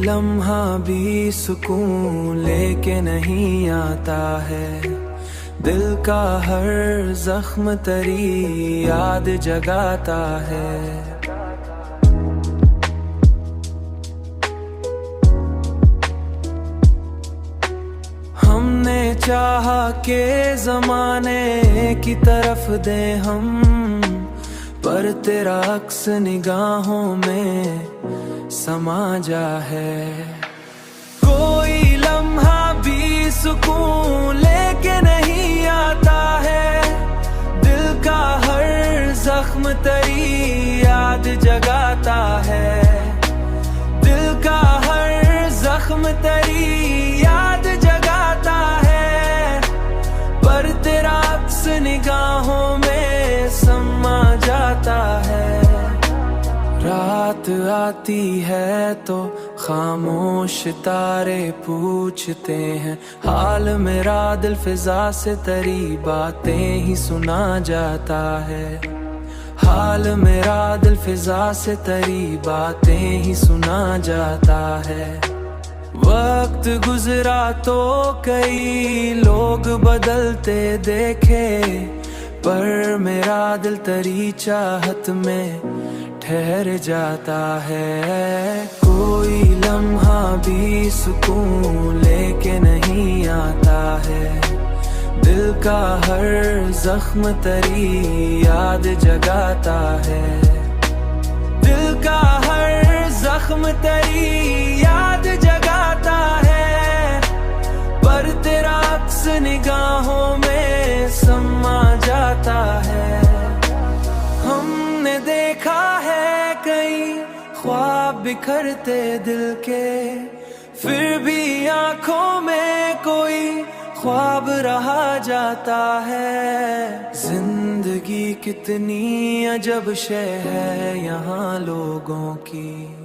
लम्हा भी सुकून लेके नहीं आता है। दिल का हर जख्म तेरी याद जगाता है। हमने चाहा के ज़माने की तरफ दे हम, पर तेरा अक्स निगाहों में समा जा है। कोई लम्हा भी सुकून लेके नहीं आता है। दिल का हर जख्म तेरी याद जगाता है। दिल का हर जख्म तेरी याद जगाता है, पर तेरा अक्स निगाहों में समा जाता है। रात आती है तो खामोश तारे पूछते हैं हाल मेरा। दिल फिजा से तेरी बातें ही सुना जाता है। हाल मेरा दिल फिजा से तेरी बातें ही सुना जाता है। वक्त गुजरा तो कई लोग बदलते देखे, पर मेरा दिल तेरी चाहत में ठहर जाता है। कोई लम्हा भी सुकून लेके नहीं आता है। दिल का हर जख्म तेरी याद जगाता है। दिल का हर जख्म तेरी याद जगाता है, पर तेरा अक्स निगाहों में समा जाता है। हमने देखा है कई ख्वाब बिखरते दिल के, फिर भी आंखों में कोई ख्वाब रहा जाता है। जिंदगी कितनी अजब शय है यहाँ लोगों की।